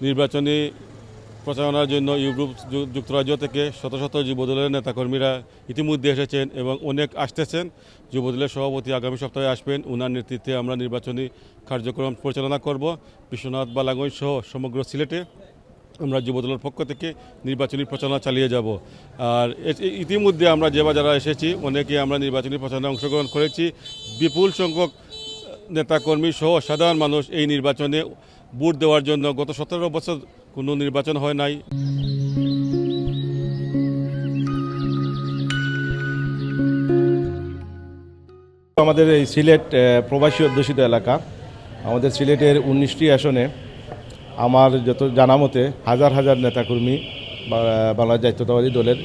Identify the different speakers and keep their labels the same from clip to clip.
Speaker 1: নির্বাচনী প্রচারণার জন্য ইউরোপ যুক্তরাজ্য থেকে শত শত যুবদলের নেতাকর্মীরা ইতিমধ্যে এসেছেন এবং অনেক আসতেছেন। যুবদলের সভাপতি আগামী সপ্তাহে আসবেন। ওনার নেতৃত্বে আমরা নির্বাচনী কার্যক্রম পরিচালনা করব। বিশ্বনাথ বালাগঞ্জ সহ সমগ্র সিলেটে আমরা যুবদলের পক্ষ থেকে নির্বাচনী প্রচারণা চালিয়ে যাব। আর ইতিমধ্যে আমরা যারা এসেছি অনেকে আমরা নির্বাচনী প্রচারণায় অংশগ্রহণ করেছি। বিপুল সংখ্যক নেতাকর্মী সহ সাধারণ মানুষ এই নির্বাচনে ভোট দেওয়ার জন্য গত 17 বছর কোনো নির্বাচন হয় নাই।
Speaker 2: আমাদের এই সিলেট প্রবাসী অধ্যুষিত এলাকা, আমাদের সিলেটের 19টি আসনে আমার যত জানা মতে হাজার হাজার নেতাকর্মী বাংলাদেশ জাতীয়তাবাদী দলের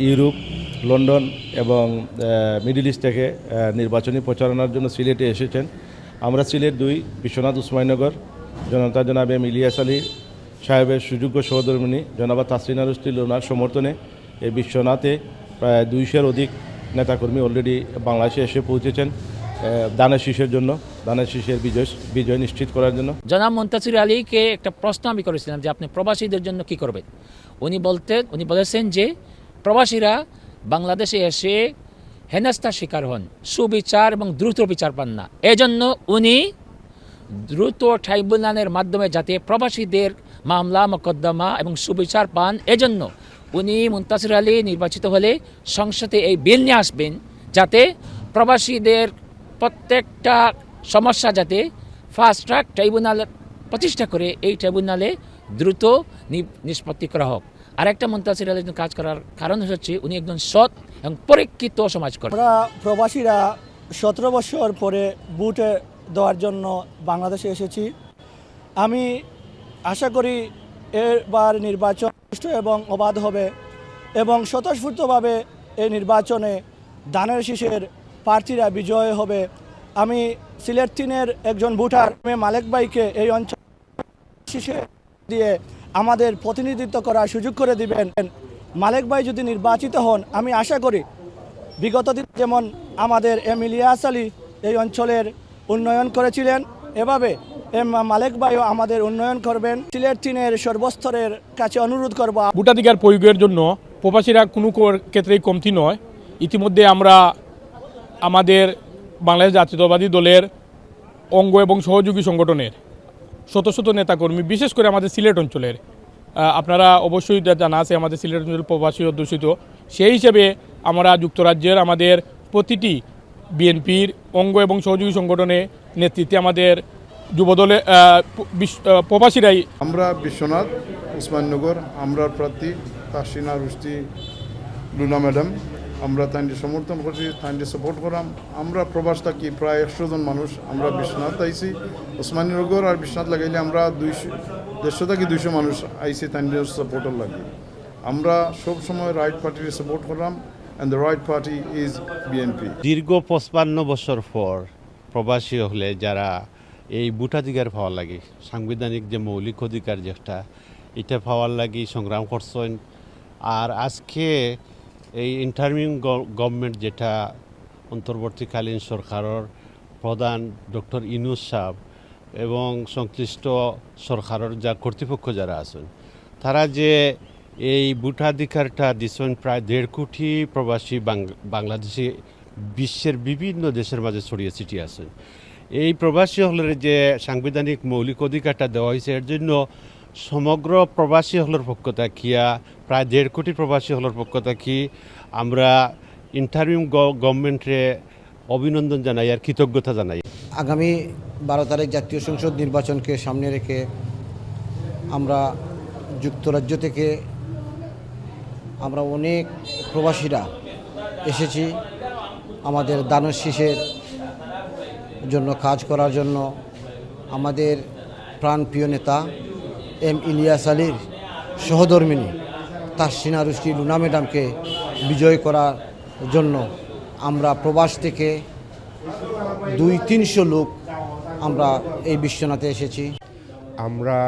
Speaker 2: ইউরোপ, লন্ডন এবং মিডল ইস্ট থেকে নির্বাচনী প্রচারণার জন্য সিলেটে এসেছেন। আমরা সিলেট 2 বিশ্বনাথ উসমানীনগর জনতা জনাব এম ইলিয়াস আলী সাহেবের সুযোগ্য সহধর্মিণী জনাবা তাসরিনা রুশদী লুনার সমর্থনে এই বিশ্বনাথে প্রায় 200-এর অধিক নেতাকর্মী অলরেডি বাংলাদেশে এসে পৌঁছেছেন দানের শীষের জন্য, দানের শীষের বিজয় নিশ্চিত করার জন্য।
Speaker 3: জনাব মুনতাসির আলীকে একটা প্রশ্ন আমি করেছিলাম যে আপনি প্রবাসীদের জন্য কি করবেন। উনি বলেছেন যে প্রবাসীরা বাংলাদেশে এসে হেনস্থার শিকার হন, সুবিচার এবং দ্রুত বিচার পান না। এজন্য উনি দ্রুত ট্রাইব্যুনালের মাধ্যমে যাতে প্রবাসীদের মামলা মোকদ্দমা এবং সুবিচার পান, এজন্য উনি মুনতাসির আলী নির্বাচিত হলে সংসদে এই বিল নিয়ে আসবেন যাতে প্রবাসীদের প্রত্যেকটা সমস্যা যাতে ফাস্ট ট্র্যাক ট্রাইব্যুনাল প্রতিষ্ঠা করে এই ট্রাইব্যুনালে দ্রুত নিষ্পত্তি করা হোক। আরেকটা মুনতাসির আলী কাজ করার কারণ হচ্ছে উনি একজন সৎ এবং পরীক্ষিত সমাজকর্মী।
Speaker 4: আমরা প্রবাসীরা 17 বছর পরে ভোট দেওয়ার জন্য বাংলাদেশে এসেছি। আমি আশা করি এবার নির্বাচন সুষ্ঠু এবং অবাধ হবে এবং স্বতঃস্ফূর্তভাবে এই নির্বাচনে দানের শীষের প্রার্থীরা বিজয় হবে। আমি সিলেট 3-এর একজন ভোটার মালেক ভাইকে এই অঞ্চল শীষে দিয়ে আমাদের প্রতিনিধিত্ব করার সুযোগ করে দিবেন। মালেক ভাই যদি নির্বাচিত হন, আমি আশা করি বিগত দিন যেমন আমাদের এম ইলিয়াস আলী এই অঞ্চলের উন্নয়ন করেছিলেন, এভাবে মালেক ভাইও আমাদের উন্নয়ন করবেন। সিলেট 3-এর সর্বস্তরের কাছে অনুরোধ করব,
Speaker 5: ভোটাধিকার প্রয়োগের জন্য প্রবাসীরা কোনো ক্ষেত্রেই কমতি নয়। ইতিমধ্যে আমরা আমাদের বাংলাদেশ জাতীয়তাবাদী দলের অঙ্গ এবং সহযোগী সংগঠনের শত শত নেতাকর্মী, বিশেষ করে আমাদের সিলেট অঞ্চলের, আপনারা অবশ্যই জানা আছে আমাদের সিলেট অঞ্চল প্রবাসী অধ্যুষিত, সেই হিসেবে আমরা যুক্তরাজ্যের আমাদের প্রতিটি বিএনপির অঙ্গ এবং সহযোগী সংগঠনে নেতৃত্বে আমাদের যুবদলে প্রবাসীরাই।
Speaker 6: আমরা বিশ্বনাথ উসমানীনগর, আমরা প্রার্থী তাসরিনা রুশদী লুনা ম্যাডাম, আমরা তাইনকে সমর্থন করছি, তাইনকে সাপোর্ট করাম। আমরা প্রবাস থাকি প্রায় 100 জন মানুষ, আমরা বিশ্বনাথ আইছি। উসমানীনগর আর বিশ্বনাথ লাগাইলে আমরা 150 থেকে 200 মানুষ আইছি তাইনদের সাপোর্টার লাগে। আমরা সব সময় রাইট পার্টির সাপোর্ট করলাম and the right party is BNP.
Speaker 7: দীর্ঘ 55 বছর পর প্রবাসী হলে যারা এই ভোটাধিকার পাওয়ার লাগে, সাংবিধানিক যে মৌলিক অধিকার যেটা, এটা পাওয়ার লাগে সংগ্রাম করছেন। আর আজকে এই ইন্টারিম গভর্নমেন্ট যেটা অন্তর্বর্তীকালীন সরকারের প্রধান ডক্টর ইউনূস সাহেব এবং সংশ্লিষ্ট সরকারের যা কর্তৃপক্ষ যারা আছেন, তারা যে এই ভোটাধিকারটা দিচ্ছেন প্রায় 1.5 কোটি প্রবাসী বাংলাদেশি বিশ্বের বিভিন্ন দেশের মাঝে ছড়িয়ে ছিটিয়ে আছেন। এই প্রবাসী হলের যে সাংবিধানিক মৌলিক অধিকারটা দেওয়া হয়েছে, এর জন্য সমগ্র প্রবাসী হলের পক্ষ থাকিয়া প্রায় 1.5 কোটি প্রবাসী হলের পক্ষ থাকি আমরা ইন্টারিম গভর্নমেন্টে অভিনন্দন জানাই আর কৃতজ্ঞতা জানাই।
Speaker 8: আগামী 12 তারিখ জাতীয় সংসদ নির্বাচনকে সামনে রেখে আমরা যুক্তরাজ্য থেকে আমরা অনেক প্রবাসীরা এসেছি আমাদের দানের শীষের জন্য কাজ করার জন্য। আমাদের প্রাণপ্রিয় নেতা এম ইলিয়াস আলীর সহধর্মিণী তাসরিনা রুশদী লুনা ম্যাডামকে বিজয় করার জন্য আমরা প্রবাস থেকে 200-300 লোক আমরা এই বিশ্বনাথে এসেছি।
Speaker 9: আমরা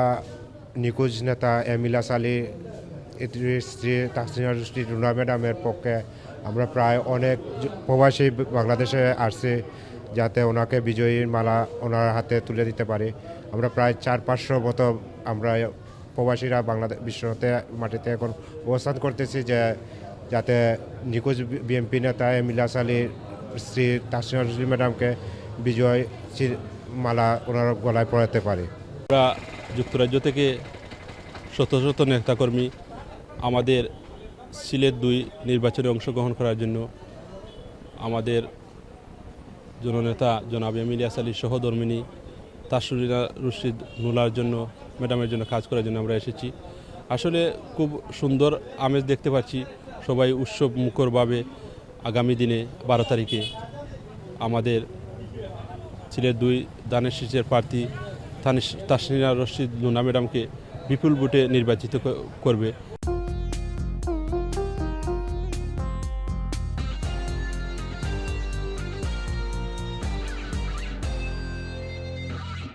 Speaker 9: নিখোঁজ নেতা এম ইলিয়াস আলী স্ত্রী তাসরিনা রুশদী লুনা ম্যাডামের পক্ষে আমরা প্রায় অনেক প্রবাসী বাংলাদেশে আসছে যাতে ওনাকে বিজয়ীর মালা ওনার হাতে তুলে দিতে পারি। আমরা প্রায় 400-500 মতো আমরা প্রবাসীরা বাংলাদেশ বিশ্বনাথে মাটিতে এখন অবস্থান করতেছি, যে যাতে নিখোঁজ বিএনপি নেতা এমিলাস আলীর স্ত্রী তাসনিয়া রুশদি ম্যাডামকে বিজয় মালা ওনার গলায় পরাতে পারে।
Speaker 10: আমরা যুক্তরাজ্য থেকে শত শত নেতাকর্মী আমাদের সিলেট 2 নির্বাচনে অংশগ্রহণ করার জন্য আমাদের জননেতা জনাব এমিলিয়াস আলীর সহধর্মিনী তাসনিয়া রুশদি নুলার জন্য ম্যাডামের জন্য কাজ করার জন্য আমরা এসেছি। আসলে খুব সুন্দর আমেজ দেখতে পাচ্ছি, সবাই উৎসব মুখরভাবে আগামী দিনে 12 তারিখে আমাদের সিলেট 2 দানের শীষের প্রার্থী তাসনিয়া রুশদি নুনা ম্যাডামকে বিপুল ভোটে নির্বাচিত করবে।